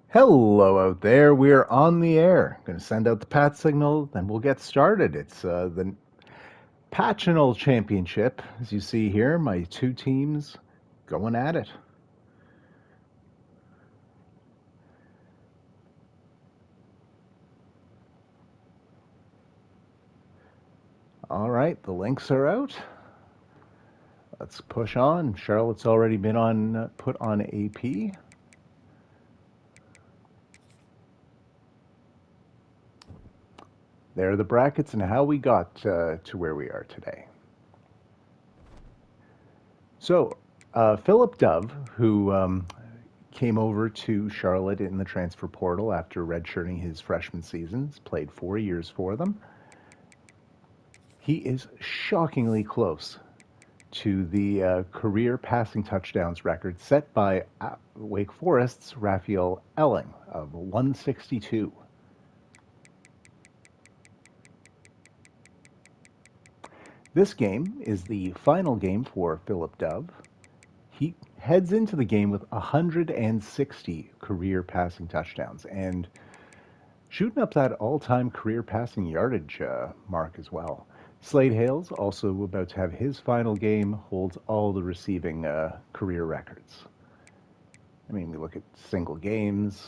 Hello out there. We're on the air. Going to send out the pat signal, then we'll get started. It's the PATional Championship. As you see here, my two teams going at it. All right, the links are out. Let's push on. Charlotte's already been on put on AP. There are the brackets and how we got to where we are today. So, Philip Dove, who came over to Charlotte in the transfer portal after redshirting his freshman seasons, played 4 years for them. He is shockingly close to the career passing touchdowns record set by Wake Forest's Raphael Elling of 162. This game is the final game for Philip Dove. He heads into the game with 160 career passing touchdowns and shooting up that all-time career passing yardage mark as well. Slade Hales, also about to have his final game, holds all the receiving career records. I mean, we look at single games,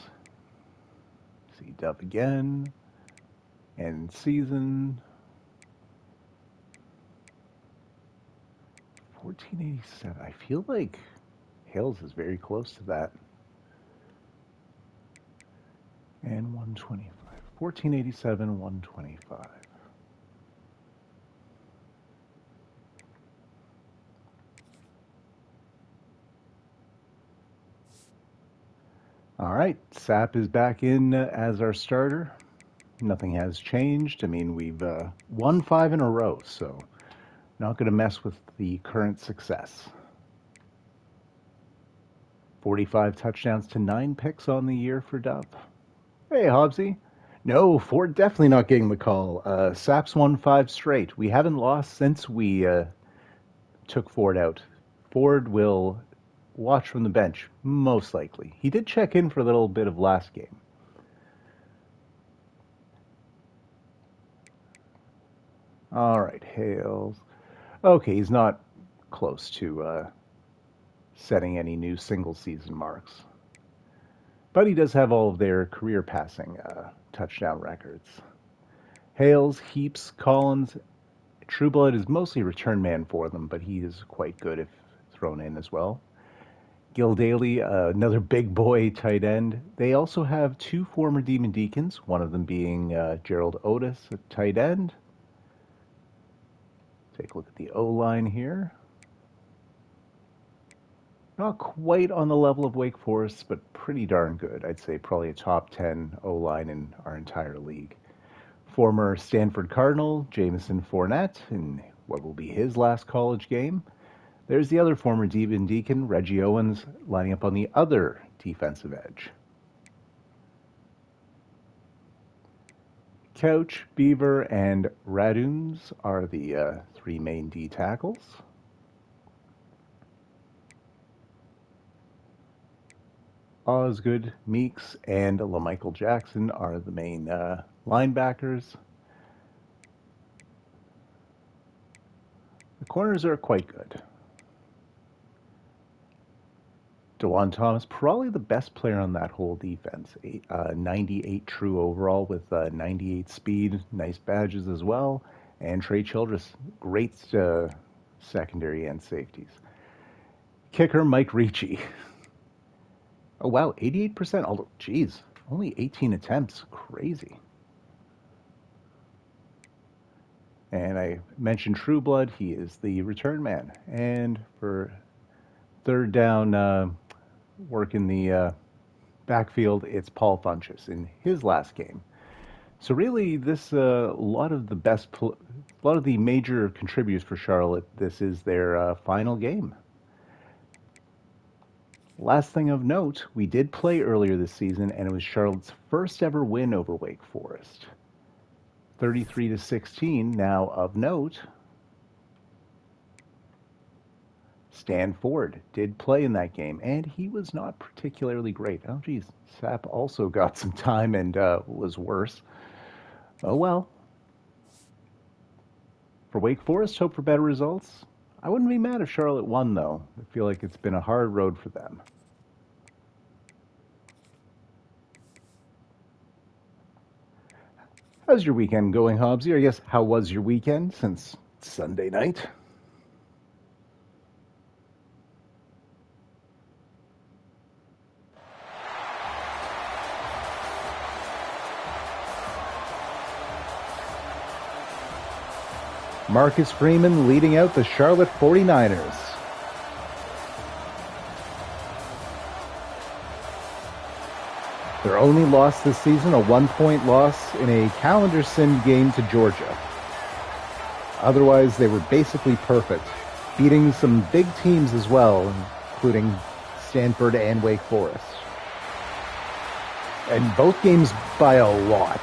see Dove again, and season 1487. I feel like Hales is very close to that. And 125. 1487, 125. All right, Sapp is back in as our starter. Nothing has changed. I mean, we've won 5 in a row, so not going to mess with the current success. 45 touchdowns to 9 picks on the year for Dove. Hey, Hobbsy. No, Ford definitely not getting the call. Saps won 5 straight. We haven't lost since we took Ford out. Ford will watch from the bench, most likely. He did check in for a little bit of last game. All right, Hales. Okay, he's not close to setting any new single season marks. But he does have all of their career passing touchdown records. Hales, Heaps, Collins, Trueblood is mostly return man for them, but he is quite good if thrown in as well. Gil Daly, another big boy tight end. They also have 2 former Demon Deacons, one of them being Gerald Otis, a tight end. Take a look at the O-line here. Not quite on the level of Wake Forest, but pretty darn good. I'd say probably a top 10 O-line in our entire league. Former Stanford Cardinal, Jameson Fournette, in what will be his last college game. There's the other former Demon Deacon, Reggie Owens, lining up on the other defensive edge. Couch, Beaver, and Raduns are the 3 main D tackles. Osgood, Meeks, and LaMichael Jackson are the main linebackers. The corners are quite good. DeJuan Thomas, probably the best player on that whole defense. 98 true overall with 98 speed, nice badges as well. And Trey Childress, great secondary and safeties. Kicker, Mike Ricci. Oh, wow, 88%. Although, geez, only 18 attempts. Crazy. And I mentioned Trueblood. He is the return man. And for third down work in the backfield, it's Paul Funchess in his last game. So really, this a lot of the major contributors for Charlotte. This is their final game. Last thing of note, we did play earlier this season, and it was Charlotte's first ever win over Wake Forest. 33-16. Now, of note, Stanford did play in that game, and he was not particularly great. Oh, geez. Sapp also got some time and was worse. Oh, well. For Wake Forest, hope for better results. I wouldn't be mad if Charlotte won, though. I feel like it's been a hard road for them. How's your weekend going, Hobbsy? Or I guess, how was your weekend since Sunday night? Marcus Freeman leading out the Charlotte 49ers. Their only loss this season, a 1-point loss in a calendar sim game to Georgia. Otherwise, they were basically perfect, beating some big teams as well, including Stanford and Wake Forest. And both games by a lot.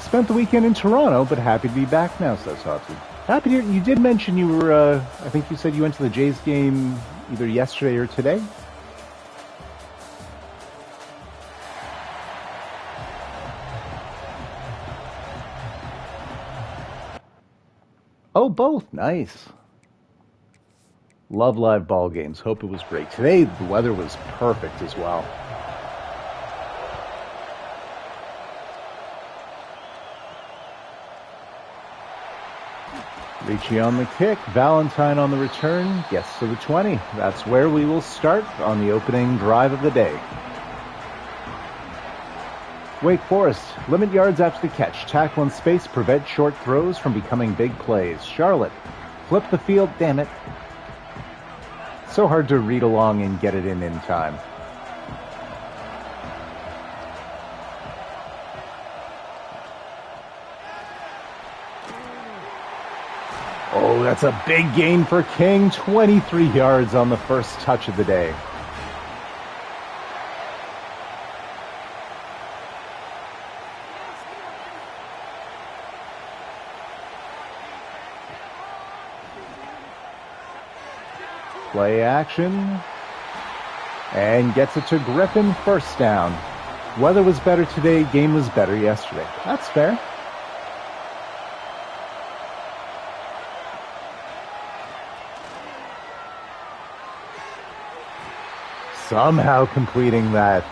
Spent the weekend in Toronto, but happy to be back now, says Hobbsy. Happy to hear. You did mention you were, I think you said you went to the Jays game either yesterday or today? Oh, both. Nice. Love live ball games. Hope it was great. Today, the weather was perfect as well. Ricci on the kick, Valentine on the return, gets to the 20. That's where we will start on the opening drive of the day. Wake Forest, limit yards after the catch, tackle in space, prevent short throws from becoming big plays. Charlotte, flip the field, damn it. So hard to read along and get it in time. Oh, that's a big gain for King. 23 yards on the first touch of the day. Play action. And gets it to Griffin, first down. Weather was better today, game was better yesterday. That's fair. Somehow completing that.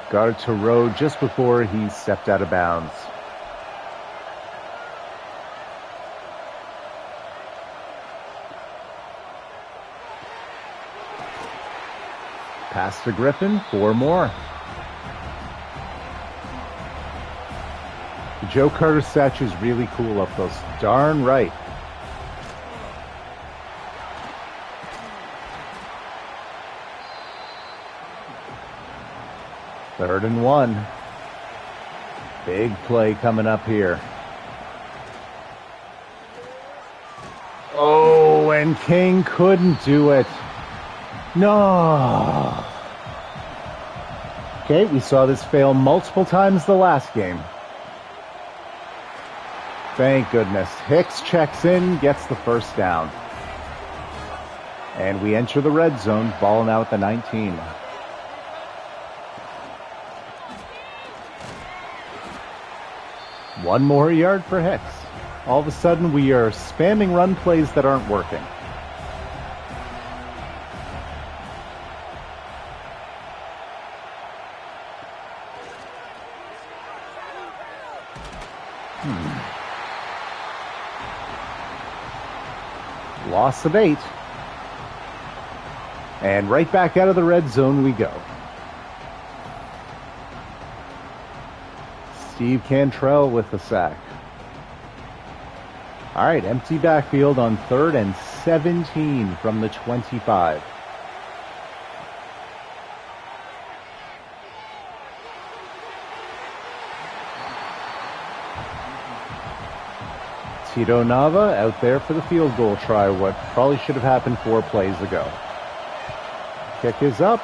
Got it to Rowe just before he stepped out of bounds. Pass to Griffin, 4 more. The Joe Carter statue is really cool up close. Darn right. Third and 1. Big play coming up here. Oh, and King couldn't do it. No. Okay, we saw this fail multiple times the last game. Thank goodness. Hicks checks in, gets the first down. And we enter the red zone, ball now at the 19. One more yard for Hicks. All of a sudden, we are spamming run plays that aren't working. Loss of 8. And right back out of the red zone we go. Steve Cantrell with the sack. All right, empty backfield on 3rd and 17 from the 25. Tito Nava out there for the field goal try, what probably should have happened 4 plays ago. Kick is up.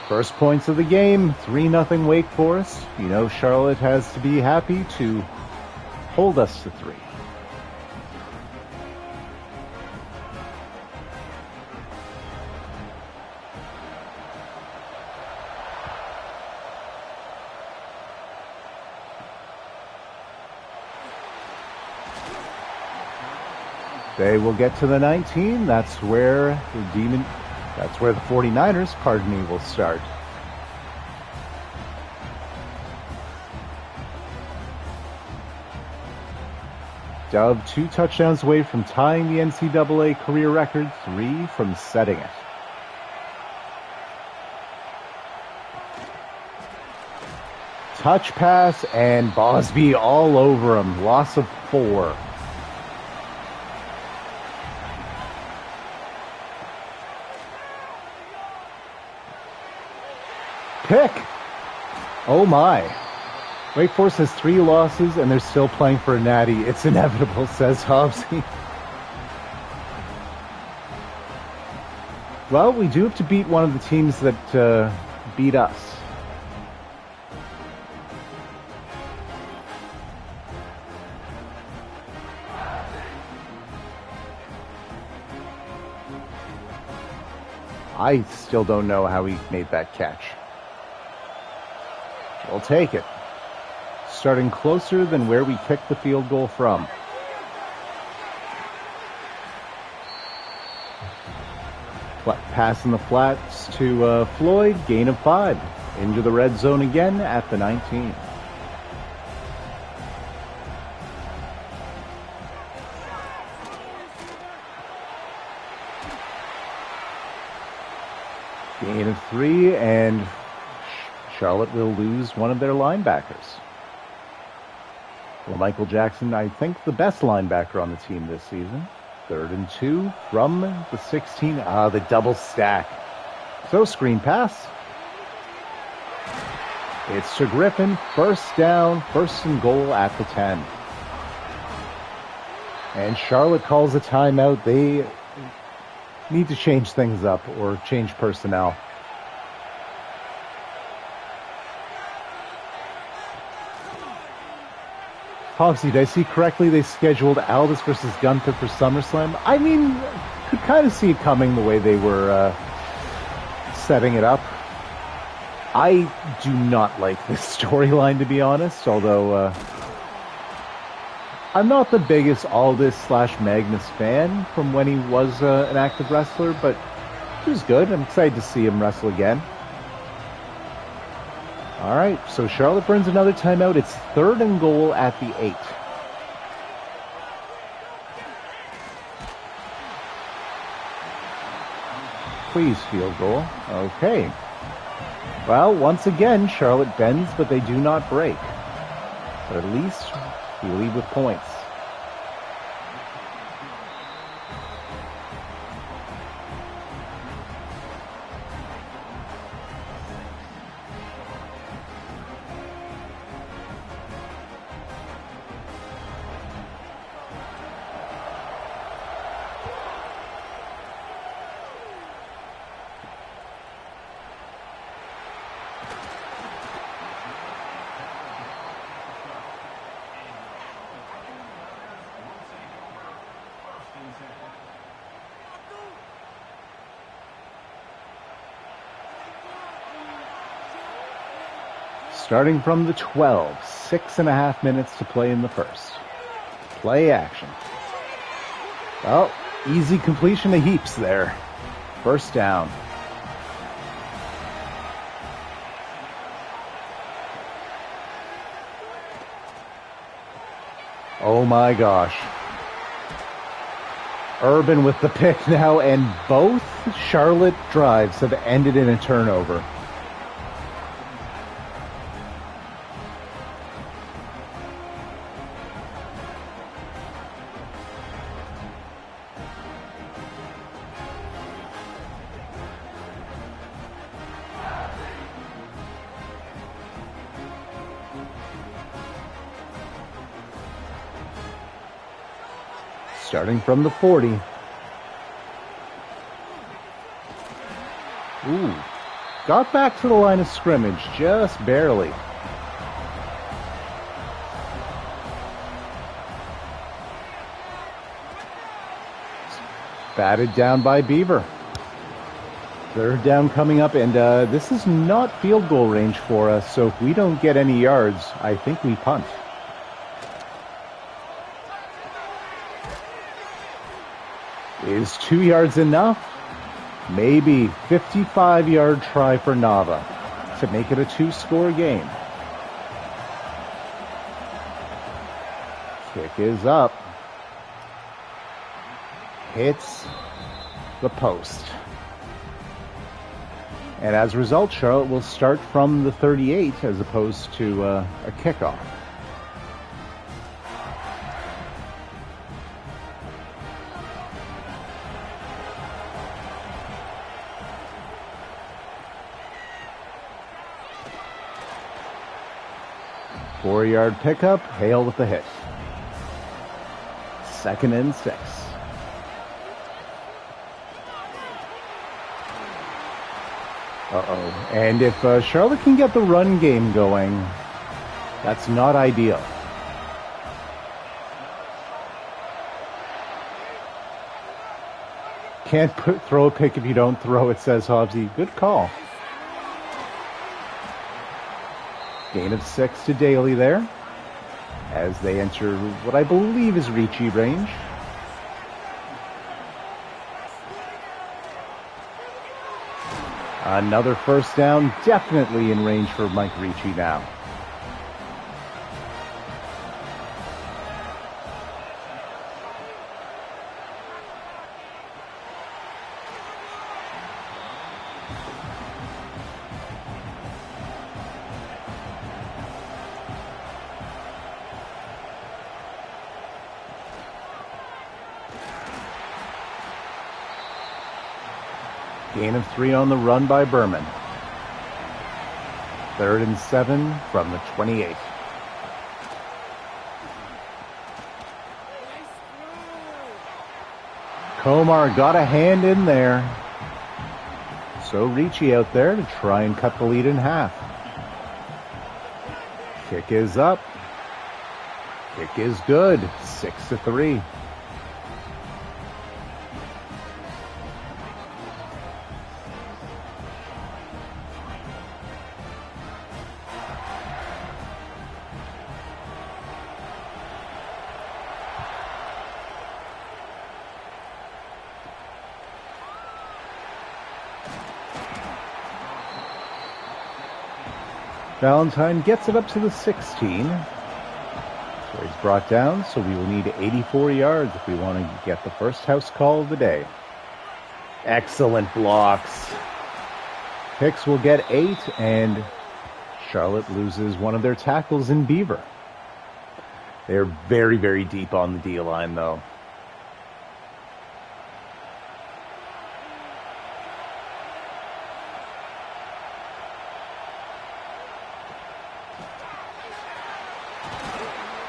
First points of the game, 3-0 Wake Forest. You know Charlotte has to be happy to hold us to 3. They will get to the 19. That's where the 49ers, pardon me, will start. Dove 2 touchdowns away from tying the NCAA career record, 3 from setting it. Touch pass, and Bosby all over him. Loss of 4. Pick! Oh my. Wake Forest has 3 losses and they're still playing for a natty. It's inevitable, says Hobbsy. Well, we do have to beat one of the teams that beat us. I still don't know how he made that catch. We'll take it. Starting closer than where we kicked the field goal from. Pass in the flats to Floyd. Gain of 5. Into the red zone again at the 19. Gain of 3, and Charlotte will lose one of their linebackers. Well, Michael Jackson, I think the best linebacker on the team this season. 3rd and 2 from the 16. The double stack. So screen pass. It's to Griffin. First down, 1st and goal at the 10. And Charlotte calls a timeout. They need to change things up or change personnel. Hogsy, did I see correctly they scheduled Aldis versus Gunther for SummerSlam? I mean, could kind of see it coming the way they were setting it up. I do not like this storyline, to be honest, although I'm not the biggest Aldis/Magnus fan from when he was an active wrestler, but he was good. I'm excited to see him wrestle again. All right, so Charlotte burns another timeout. It's 3rd and goal at the 8. Please, field goal. Okay. Well, once again, Charlotte bends, but they do not break. But at least we lead with points. Starting from the 12, 6.5 minutes to play in the first. Play action. Well, easy completion of heaps there. First down. Oh my gosh. Urban with the pick now, and both Charlotte drives have ended in a turnover. Starting from the 40. Ooh. got back to the line of scrimmage, just barely. Batted down by Beaver. Third down coming up, and this is not field goal range for us, so if we don't get any yards, I think we punt. Is 2 yards enough? Maybe. 55-yard try for Nava to make it a 2-score game. Kick is up. Hits the post. And as a result, Charlotte will start from the 38 as opposed to a kickoff. Four-yard pickup, Hale with the hit. 2nd and 6. Uh-oh. And if Charlotte can get the run game going, that's not ideal. Can't throw a pick if you don't throw it, says Hobbsy. Good call. Gain of 6 to Daly there, as they enter what I believe is Ricci range. Another first down, definitely in range for Mike Ricci now. Gain of 3 on the run by Berman. 3rd and 7 from the 28. Komar got a hand in there. So Ricci out there to try and cut the lead in half. Kick is up. Kick is good. 6-3. Valentine gets it up to the 16. So he's brought down, so we will need 84 yards if we want to get the first house call of the day. Excellent blocks. Hicks will get 8, and Charlotte loses one of their tackles in Beaver. They're very, very deep on the D-line, though.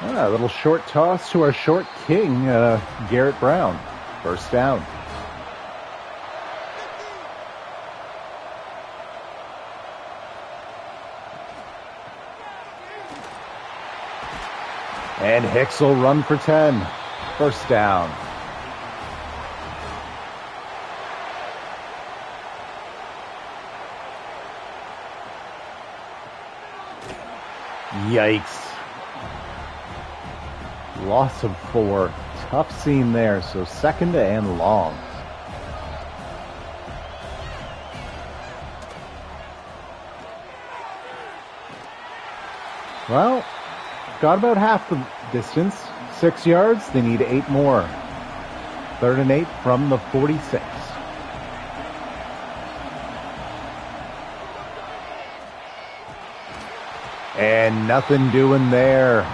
A little short toss to our short king, Garrett Brown. First down. And Hicks will run for 10. First down. Yikes. Loss of 4. Tough scene there, so 2nd and long. Well, got about half the distance. 6 yards, they need 8 more. 3rd and 8 from the 46. And nothing doing there.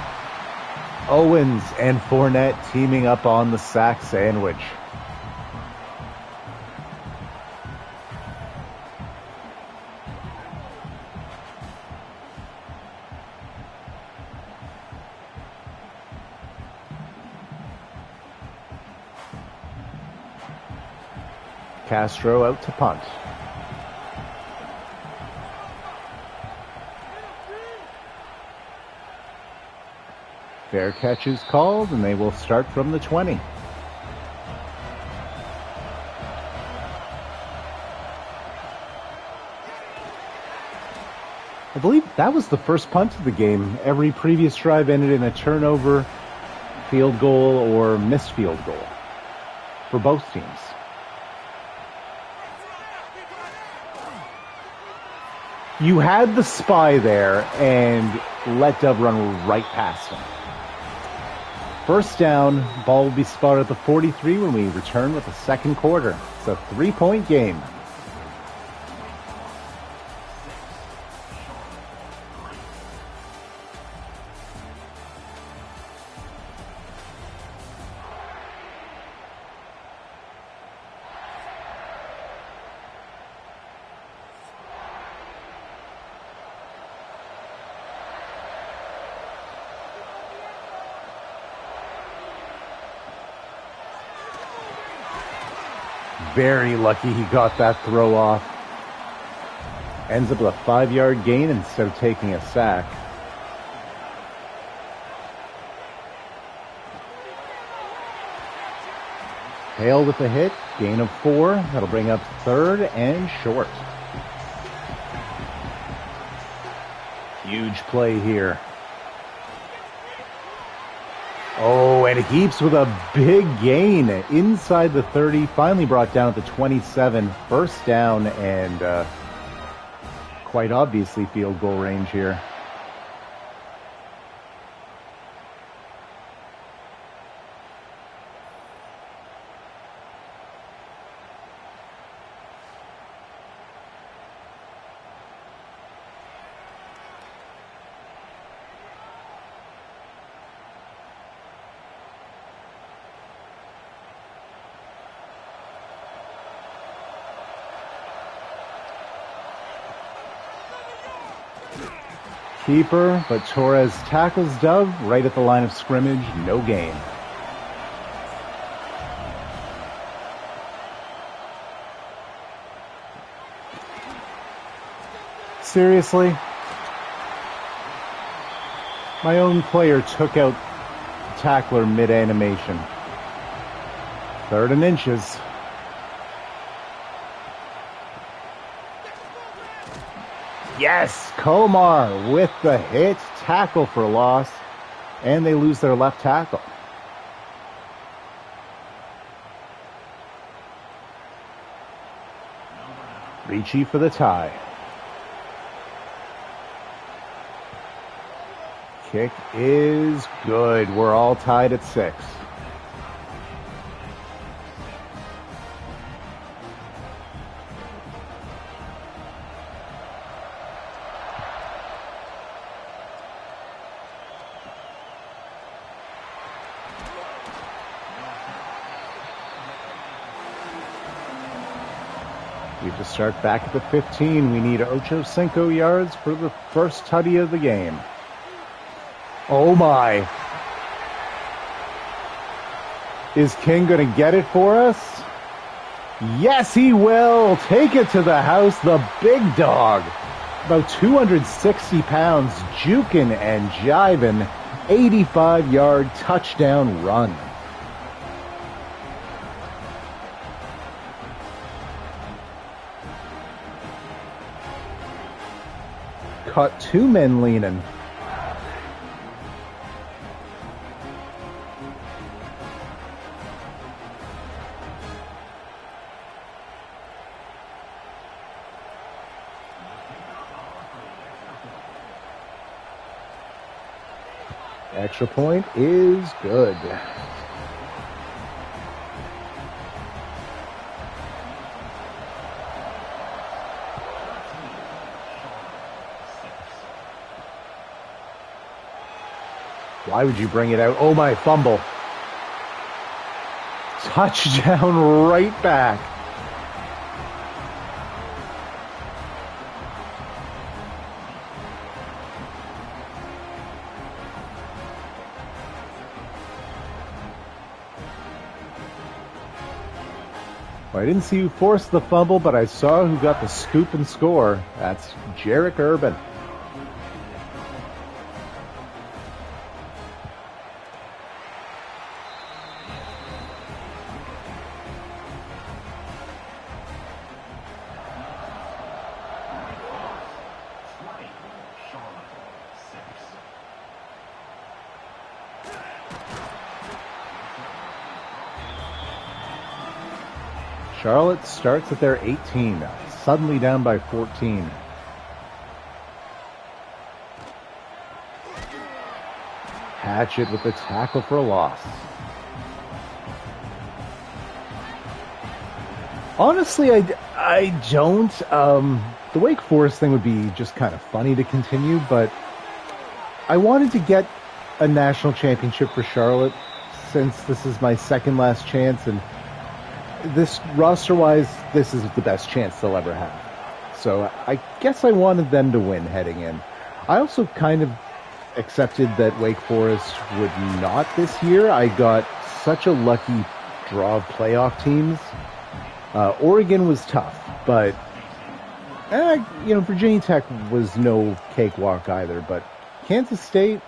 Owens and Fournette teaming up on the sack sandwich. Castro out to punt. Fair catch is called, and they will start from the 20. I believe that was the first punt of the game. Every previous drive ended in a turnover, field goal, or missed field goal for both teams. You had the spy there and let Dove run right past him. First down, ball will be spotted at the 43 when we return with the second quarter. It's a 3-point game. Very lucky he got that throw off. Ends up with a 5-yard gain instead of taking a sack. Hale with a hit, gain of 4. That'll bring up third and short. Huge play here. Oh, and Heaps with a big gain inside the 30, finally brought down at the 27. First down and quite obviously field goal range here. Keeper, but Torres tackles Dove right at the line of scrimmage. No gain. Seriously? My own player took out the tackler mid-animation. Third and inches. Yes, Komar with the hit, tackle for loss, and they lose their left tackle. Ricci for the tie. Kick is good. We're all tied at 6. We have to start back at the 15. We need 8 yards for the first tutty of the game. Oh my. Is King going to get it for us? Yes, he will. Take it to the house. The big dog. About 260 pounds, juking and jiving. 85-yard touchdown run. Caught 2 men leaning. Extra point is good. Why would you bring it out? Oh my, fumble. Touchdown right back. Well, I didn't see who forced the fumble, but I saw who got the scoop and score. That's Jarek Urban. Charlotte starts at their 18, suddenly down by 14. Hatchet with the tackle for a loss. Honestly, I don't. The Wake Forest thing would be just kind of funny to continue, but I wanted to get a national championship for Charlotte since this is my second last chance, and this roster-wise, this is the best chance they'll ever have. So I guess I wanted them to win heading in. I also kind of accepted that Wake Forest would not this year. I got such a lucky draw of playoff teams. Oregon was tough, but Virginia Tech was no cakewalk either. But Kansas State,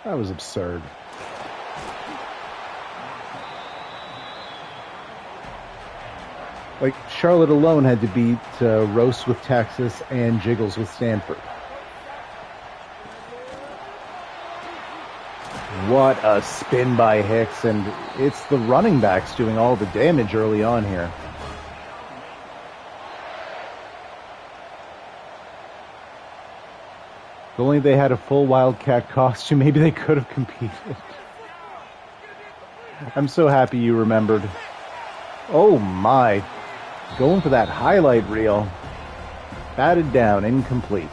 that was absurd. Like, Charlotte alone had to beat Roast with Texas and Jiggles with Stanford. What a spin by Hicks, and it's the running backs doing all the damage early on here. If only they had a full Wildcat costume, maybe they could have competed. I'm so happy you remembered. Oh my. Going for that highlight reel. Batted down, incomplete.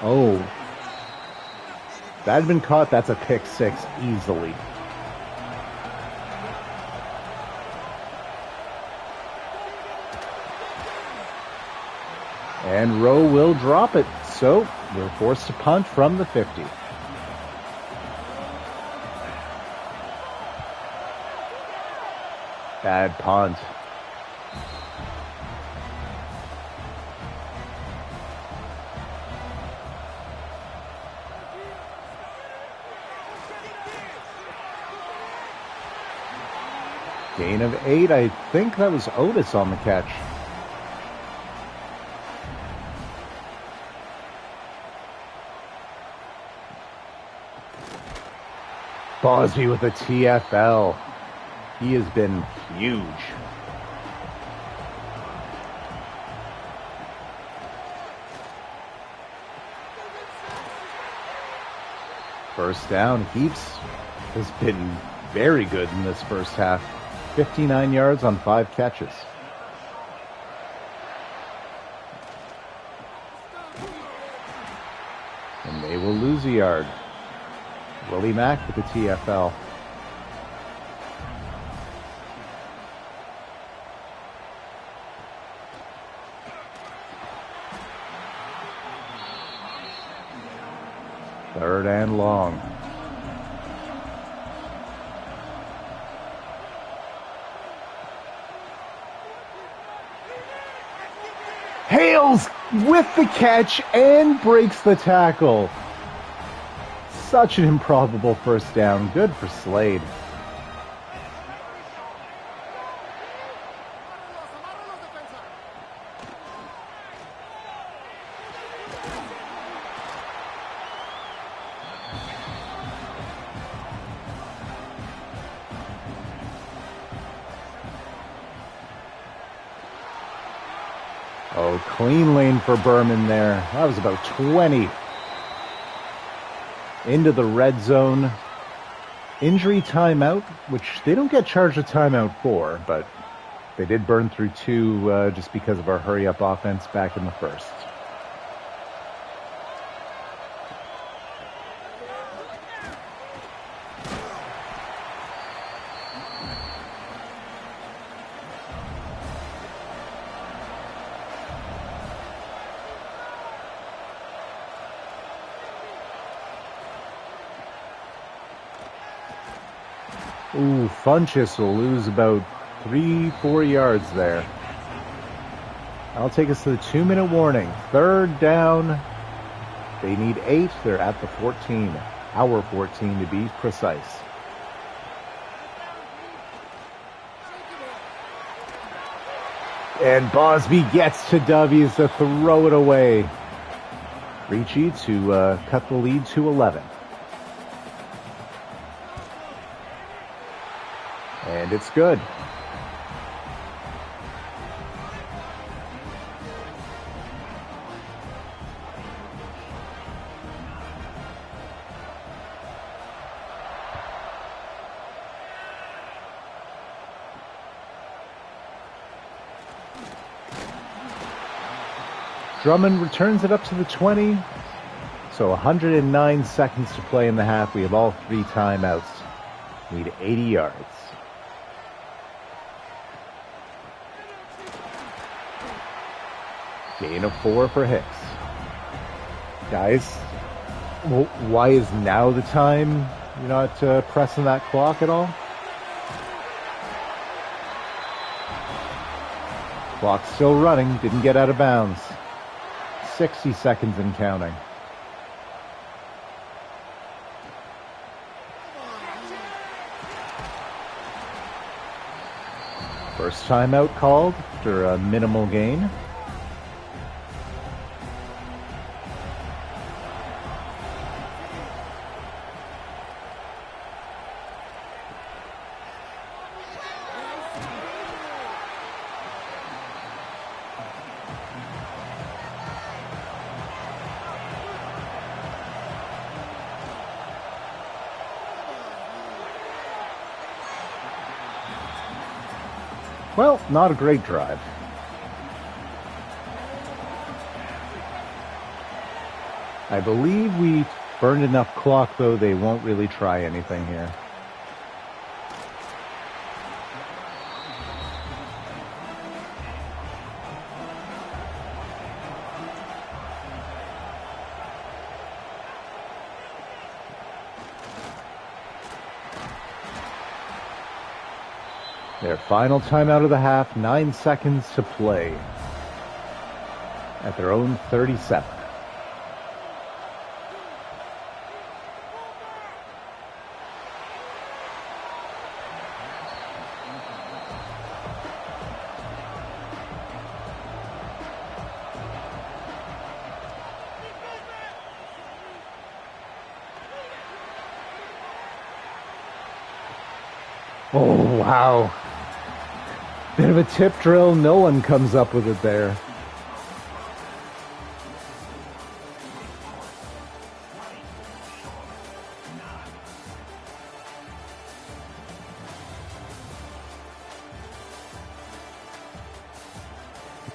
Oh. If that had been caught, that's a pick six easily. And Rowe will drop it. So we're forced to punt from the 50. Bad punt. Gain of 8. I think that was Otis on the catch. Bosby with a TFL. He has been huge. First down. Heaps has been very good in this first half. 59 yards on 5 catches. And they will lose a yard. Willie Mack with the TFL. Third and long. Hales with the catch and breaks the tackle. Such an improbable first down. Good for Slade. Oh, clean lane for Berman there. That was about 20. Into the red zone. Injury timeout, which they don't get charged a timeout for, but they did burn through 2 just because of our hurry-up offense back in the first. Ooh, Funchess will lose about 3-4 yards there. I'll take us to the 2-minute warning. Third down. They need 8. They're at the 14. Our 14 to be precise. And Bosby gets to Dovies to throw it away. Ricci to cut the lead to 11. And it's good. Drummond returns it up to the 20. So 109 seconds to play in the half. We have all 3 timeouts. Need 80 yards. Gain of 4 for Hicks. Guys, why is now the time you're not pressing that clock at all? Clock's still running. Didn't get out of bounds. 60 seconds and counting. First timeout called after a minimal gain. Well, not a great drive. I believe we burned enough clock, though they won't really try anything here. Their final timeout of the half, 9 seconds to play at their own 37. Oh, wow. Bit of a tip drill. No one comes up with it there.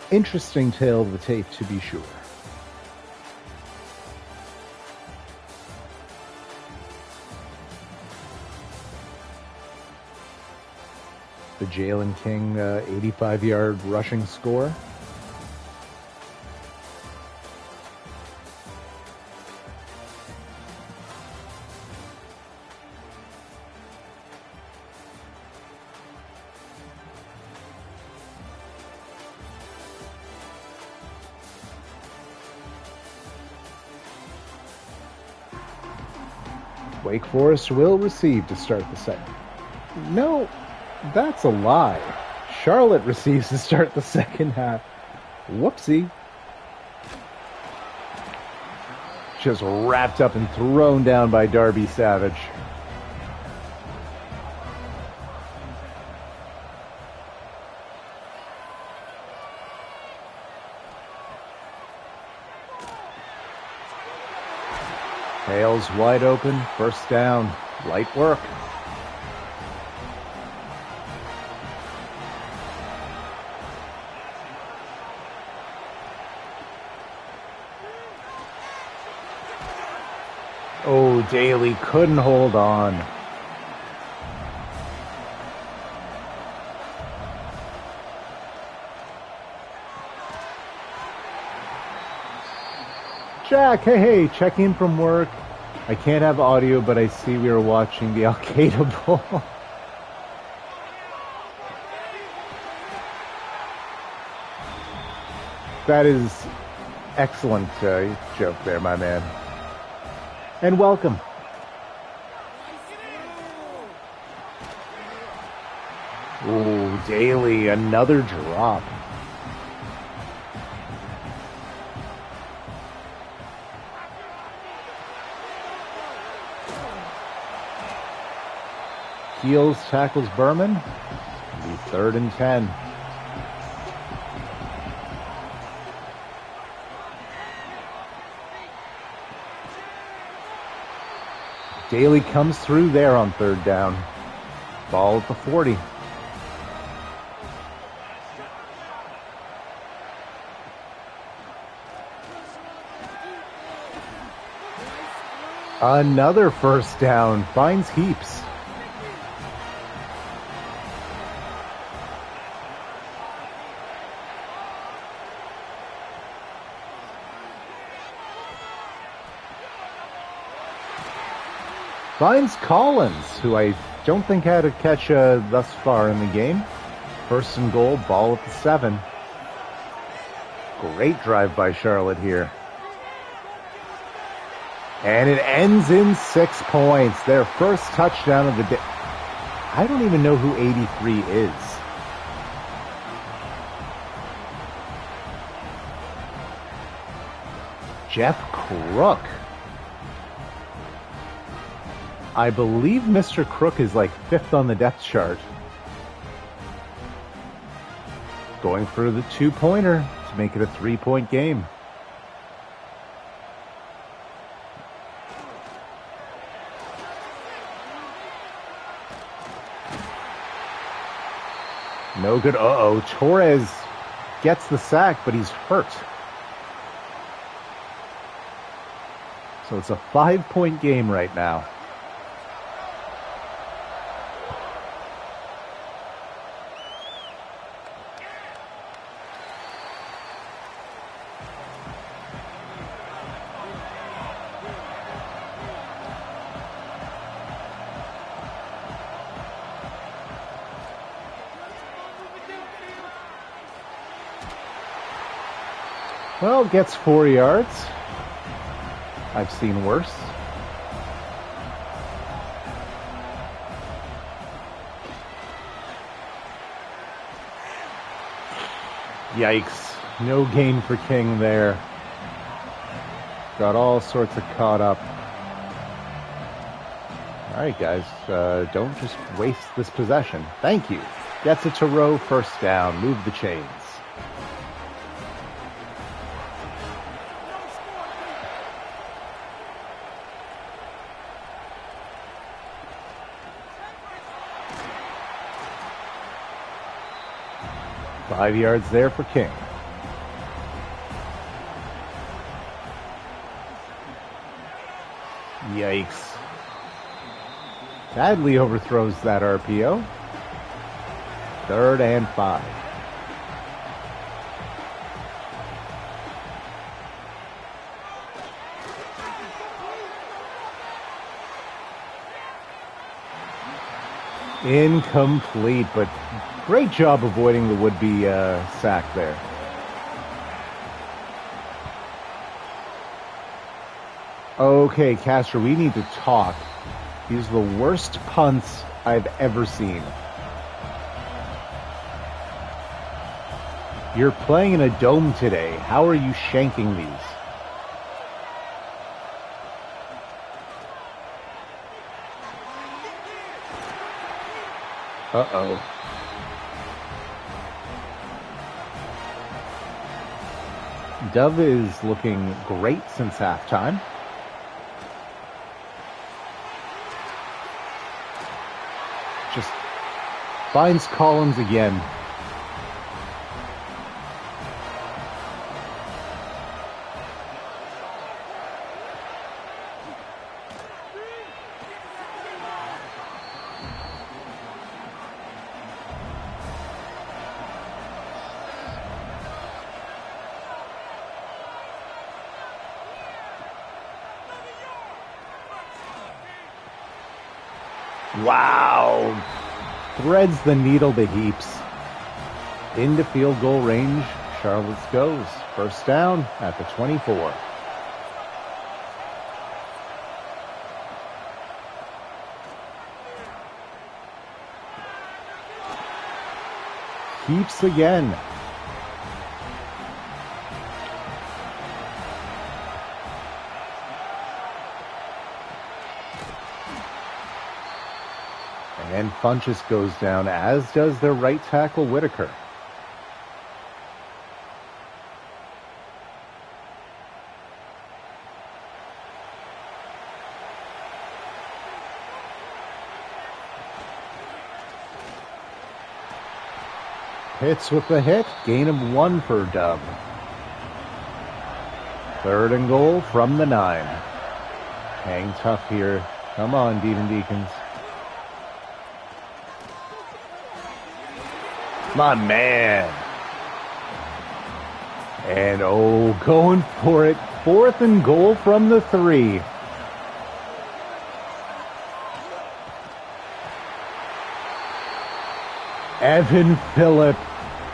Interesting tale of the tape, to be sure. The Jalen King 85-yard rushing score. Wake Forest will receive to start the second. No. That's a lie. Charlotte receives to start the second half. Whoopsie. Just wrapped up and thrown down by Darby Savage. Hales wide open. First down. Light work. Oh, Daly couldn't hold on. Jack, hey, check in from work. I can't have audio, but I see we are watching the Al-Qaeda Bowl. That is excellent joke there, my man. And welcome. Oh, Daly, another drop. Heels tackles Berman. It'll be 3rd and 10. Daly comes through there on 3rd down. Ball at the 40. Another 1st down. Finds Heaps. Finds Collins, who I don't think had a catch thus far in the game. 1st and goal, ball at the 7. Great drive by Charlotte here. And it ends in 6 points. Their first touchdown of the day. I don't even know who 83 is. Jeff Crook. I believe Mr. Crook is like 5th on the depth chart. Going for the 2-pointer to make it a 3-point game. No good. Uh-oh. Torres gets the sack, but he's hurt. So it's a 5-point game right now. Well, gets 4 yards. I've seen worse. Yikes. No gain for King there. Got all sorts of caught up. All right, guys. Don't just waste this possession. Thank you. Gets it to Rowe. 1st down. Move the chains. Five yards there for King. Yikes. Badly overthrows that RPO. 3rd and 5. Incomplete, but great job avoiding the would-be sack there. Okay, Castro, we need to talk. These are the worst punts I've ever seen. You're playing in a dome today. How are you shanking these? Uh-oh. Dove is looking great since halftime. Just finds Collins again. Wow. Threads the needle to Heaps. Into field goal range, Charlotte's goes. 1st down at the 24. Heaps again. And then Funchess goes down, as does their right tackle, Whitaker. Hits with the hit, gain of 1 for Dub. 3rd and goal from the 9. Hang tough here. Come on, Deacon Deacons. My man. And going for it. 4th and goal from the 3. Evan Phillip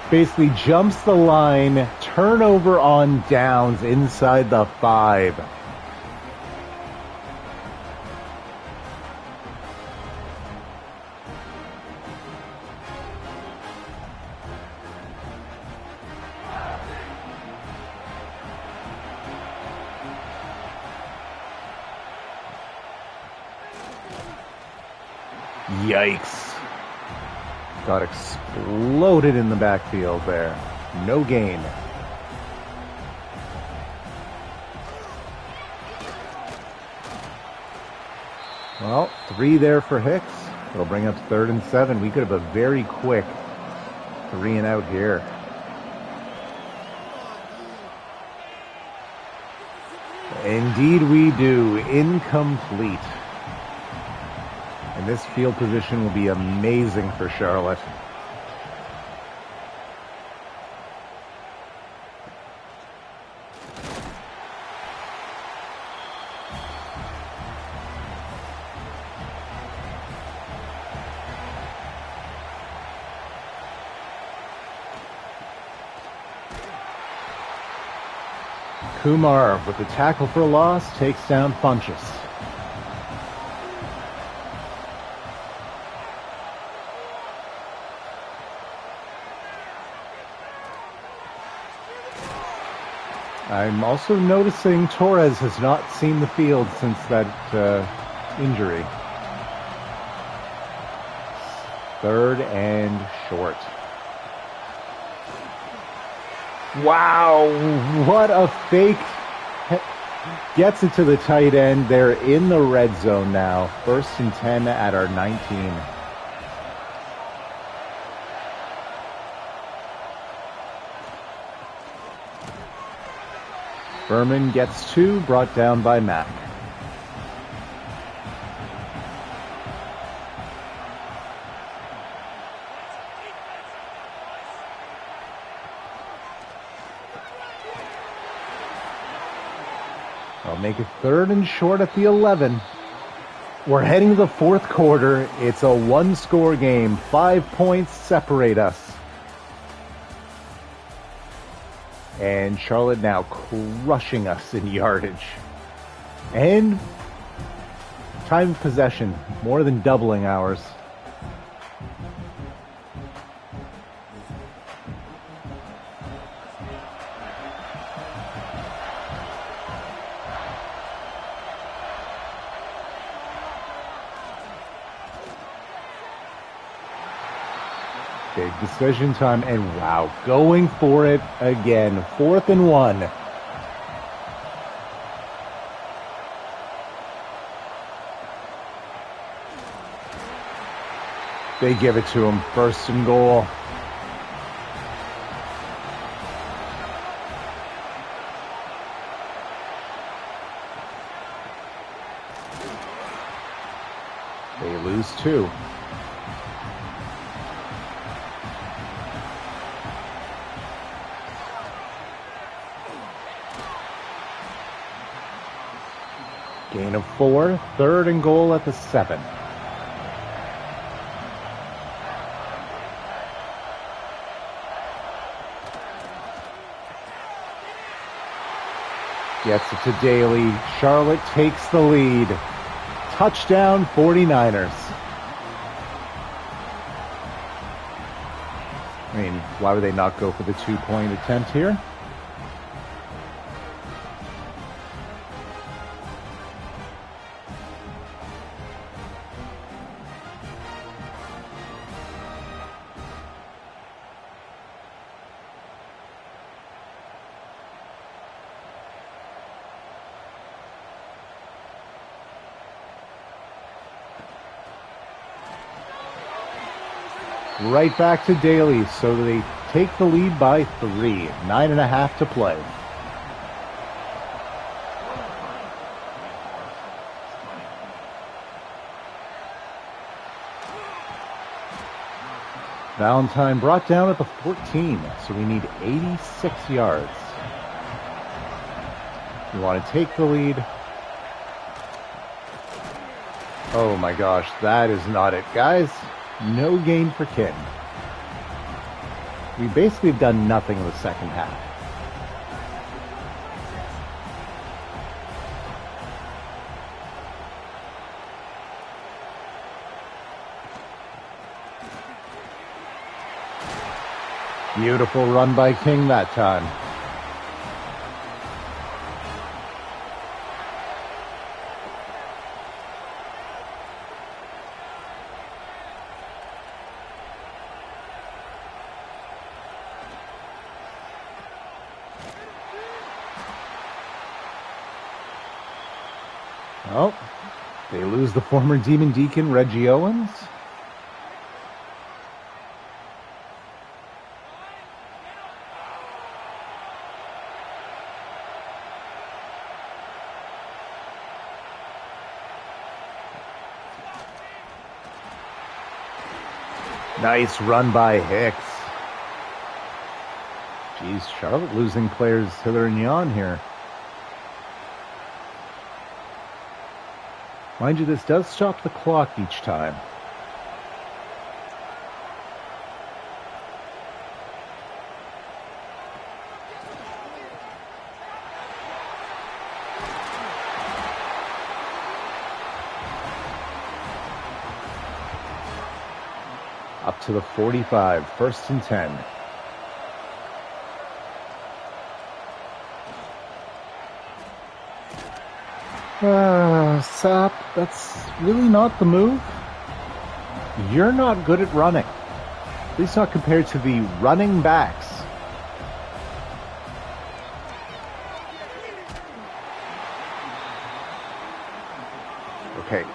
basically jumps the line, turnover on downs inside the 5. Yikes. Got exploded in the backfield there. No gain. Well, 3 there for Hicks. It'll bring up 3rd and 7. We could have a very quick 3 and out here. Indeed we do. Incomplete. And this field position will be amazing for Charlotte. Kumar, with the tackle for loss, takes down Funchess. I'm also noticing Torres has not seen the field since that injury. 3rd and short. Wow, what a fake. Gets it to the tight end. They're in the red zone now. 1st and 10 at our 19. Berman gets 2, brought down by Mack. I'll make it 3rd and short at the 11. We're heading to the 4th quarter. It's a 1-score game. 5 points separate us. And Charlotte now crushing us in yardage. And time of possession, more than doubling ours. Big decision time, and wow, going for it again. 4th and 1. They give it to him. 1st and goal. They lose 2. Gain of 4, 3rd and goal at the 7. Gets it to Daly. Charlotte takes the lead. Touchdown 49ers. I mean, why would they not go for the 2-point attempt here? Right back to Daly, so they take the lead by 3. 9.5 to play. Valentine brought down at the 14, so we need 86 yards. We want to take the lead. Oh my gosh, that is not it, guys. No gain for Kin. We basically have done nothing in the second half. Beautiful run by King that time. Oh, they lose the former Demon Deacon, Reggie Owens. Nice run by Hicks. Geez, Charlotte losing players hither and yon here. Mind you, this does stop the clock each time. Up to the 45, 1st and 10. Sap, that's really not the move. You're not good at running. At least not compared to the running backs. Okay.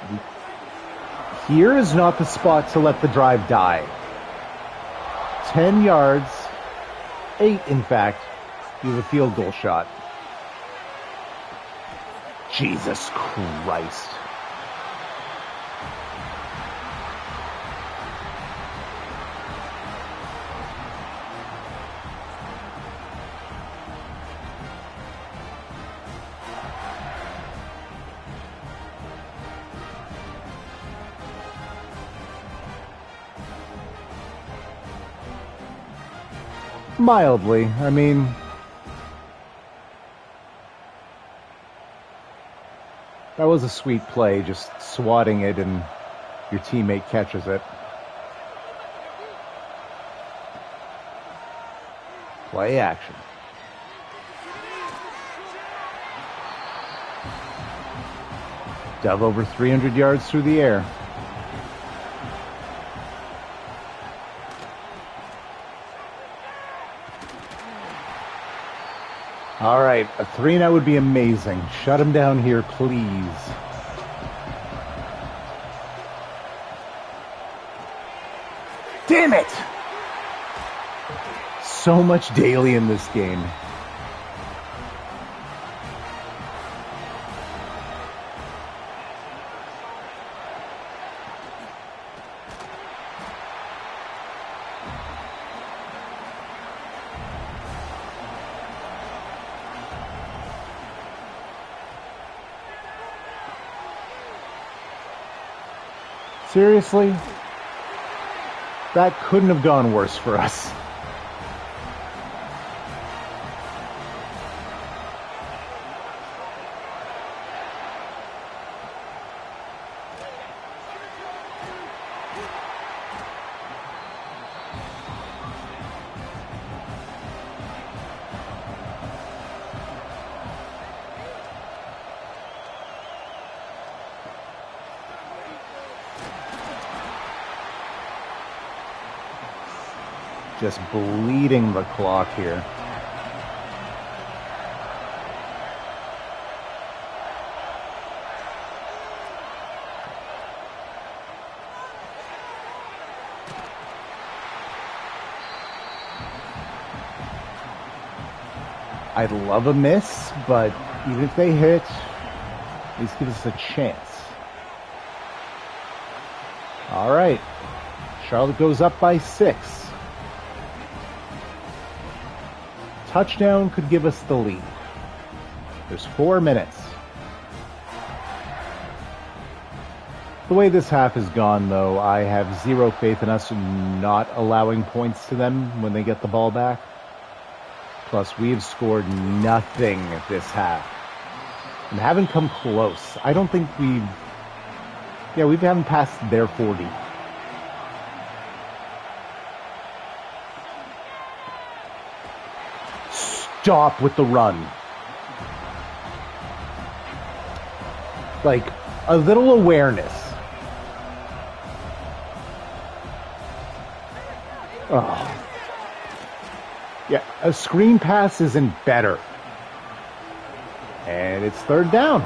Here is not the spot to let the drive die. 10 yards, 8 in fact, you have a field goal shot. Jesus Christ. Mildly, I mean, that was a sweet play, just swatting it and your teammate catches it. Play action. Dove over 300 yards through the air. All right, a 3-and-out would be amazing. Shut him down here, please. Damn it! So much daily in this game. Seriously? That couldn't have gone worse for us. Just bleeding the clock here. I'd love a miss, but even if they hit, at least give us a chance. All right. Charlotte goes up by 6. Touchdown could give us the lead. There's 4 minutes. The way this half has gone, though, I have zero faith in us not allowing points to them when they get the ball back. Plus, we have scored nothing this half and haven't come close. I don't think we haven't passed their 40. Stop with the run. Like, a little awareness. Oh. Yeah, a screen pass isn't better. And it's 3rd down.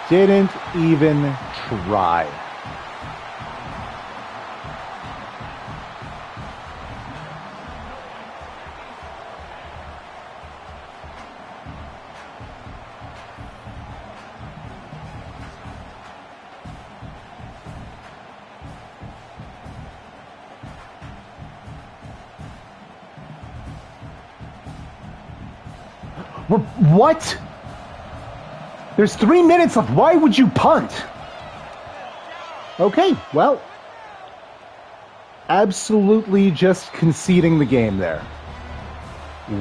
Didn't even try. What? There's 3 minutes left. Why would you punt? Okay, well, absolutely just conceding the game there.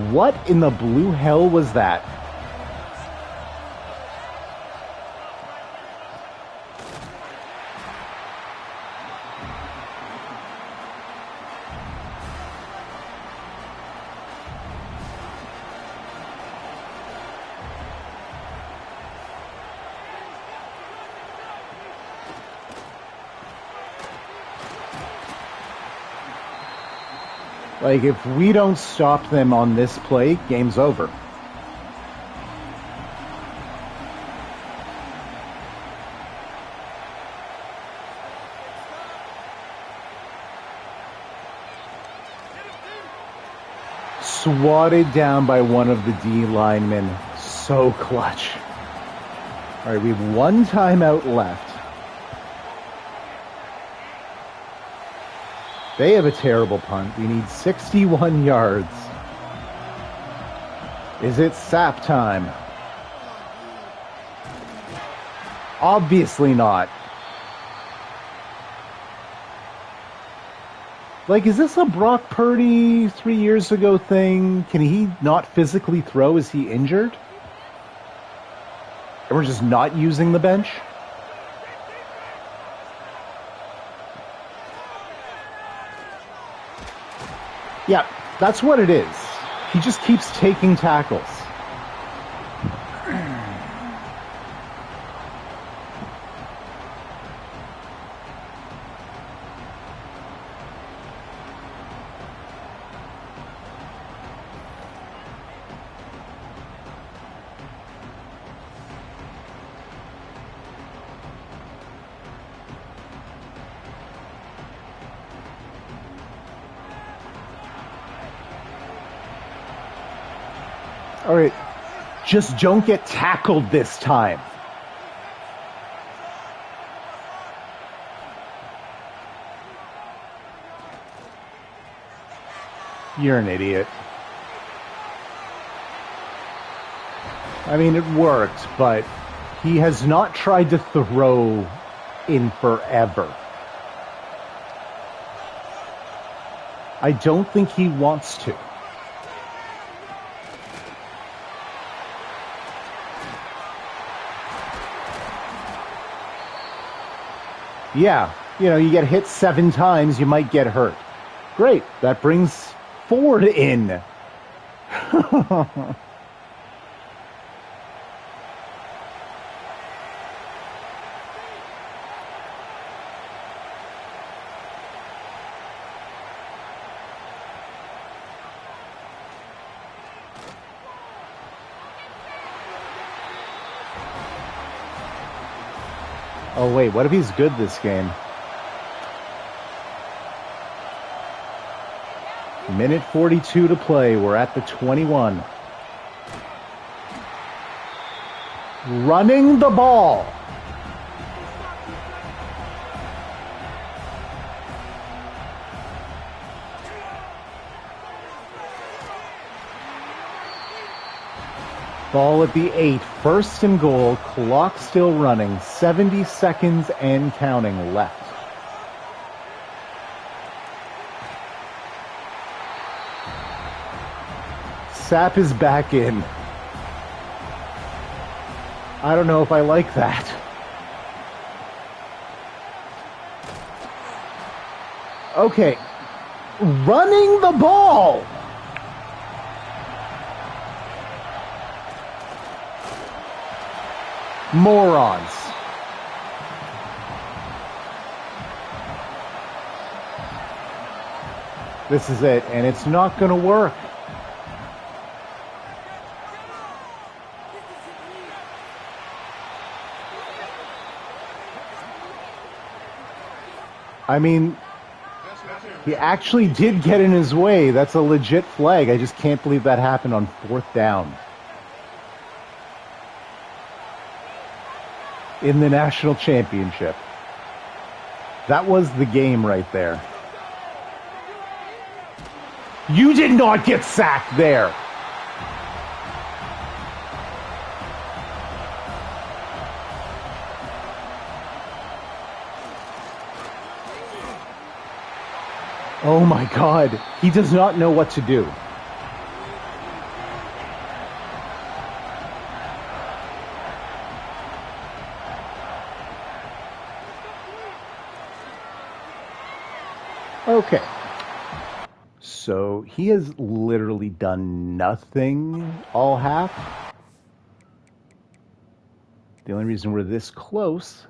What in the blue hell was that? Like, if we don't stop them on this play, game's over. Swatted down by one of the D linemen. So clutch. All right, we have 1 timeout left. They have a terrible punt. We need 61 yards. Is it sap time? Obviously not. Like, is this a Brock Purdy 3 years ago thing? Can he not physically throw? Is he injured? And we're just not using the bench? Yeah, that's what it is. He just keeps taking tackles. All right, just don't get tackled this time. You're an idiot. I mean, it worked, but he has not tried to throw in forever. I don't think he wants to. Yeah, you know, you get hit 7 times, you might get hurt. Great, that brings Ford in. Oh, wait, what if he's good this game? Minute 42 to play. We're at the 21. Running the ball. Ball at the 8. First and goal. Clock still running. 70 seconds and counting left. Sapp is back in. I don't know if I like that. Okay. Running the ball. Morons. This is it, and it's not going to work. I mean, he actually did get in his way. That's a legit flag. I just can't believe that happened on 4th down. In the national championship. That was the game right there. You did not get sacked there. Oh my God. He does not know what to do. Okay. So he has literally done nothing all half. The only reason we're this close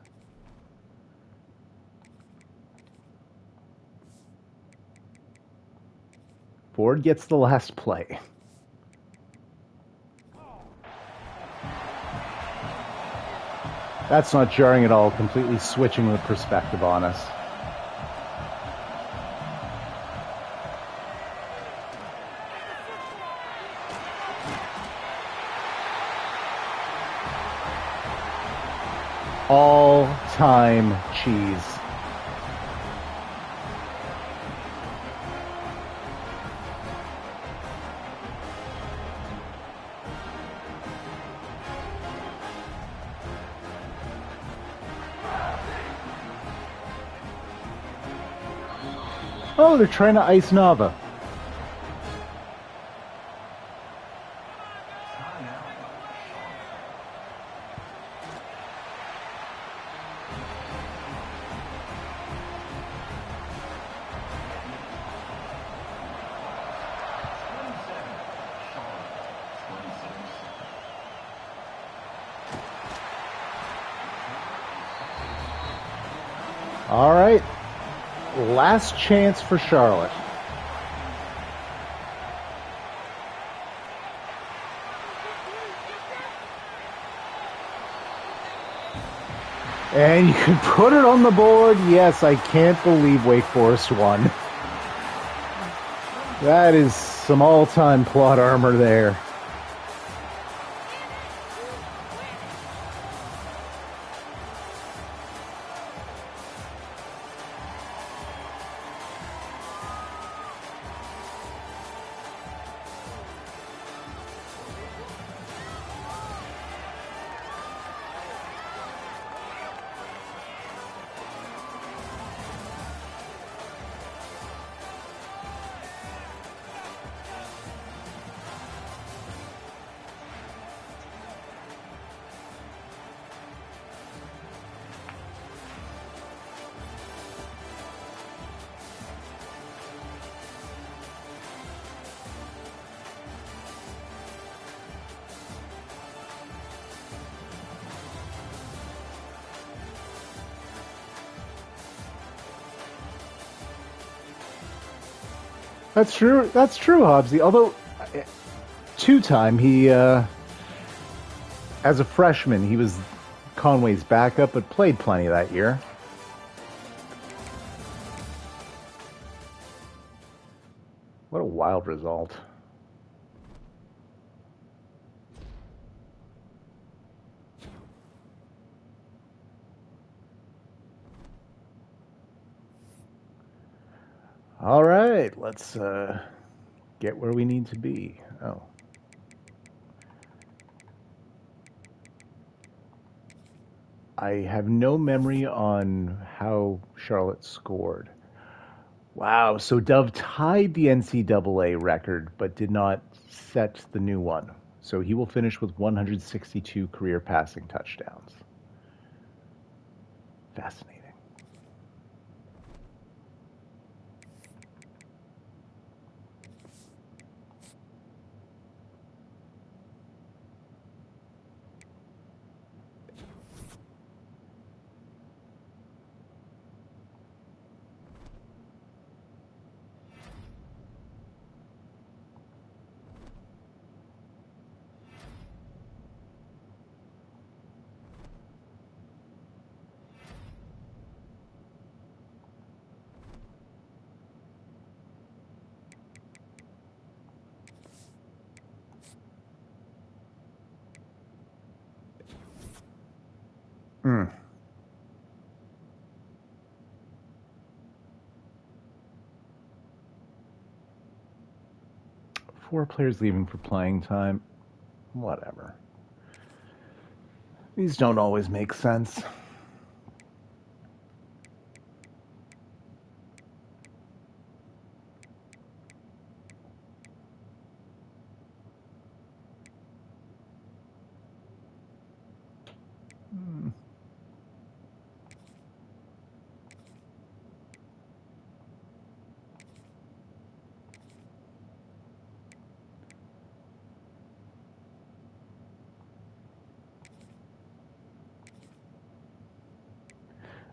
Ford gets the last play. That's not jarring at all, completely switching the perspective on us. All-time cheese. Oh, they're trying to ice Nava. All right. Last chance for Charlotte. And you can put it on the board. Yes, I can't believe Wake Forest won. That is some all-time plot armor there. That's true. That's true, Hobbsy. Although, two-time, he, as a freshman, he was Conway's backup, but played plenty that year. What a wild result. All right, let's get where we need to be. Oh. I have no memory on how Charlotte scored. Wow, so Dove tied the NCAA record, but did not set the new one. So he will finish with 162 career passing touchdowns. Fascinating. Mm. 4 players leaving for playing time. Whatever. These don't always make sense.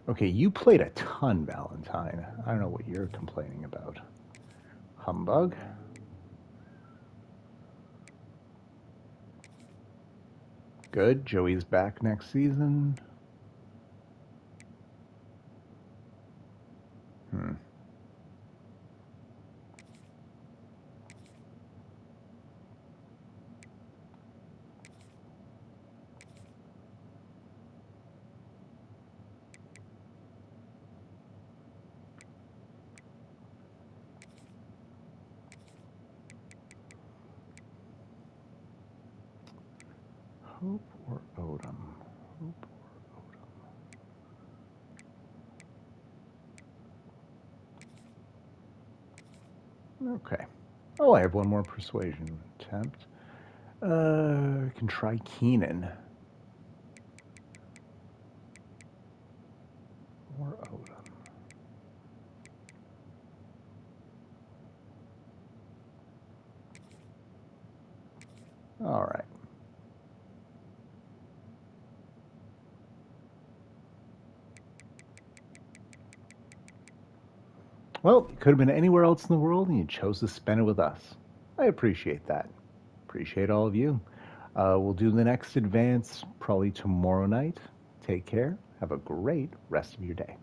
Okay, you played a ton, Valentine. I don't know what you're complaining about. Humbug? Good. Joey's back next season. Hope or Odom? Hope or Odom? Okay. Oh, I have one more persuasion attempt. I can try Keenan. Or Odom. All right. Well, it could have been anywhere else in the world, and you chose to spend it with us. I appreciate that. Appreciate all of you. We'll do the next advance probably tomorrow night. Take care. Have a great rest of your day.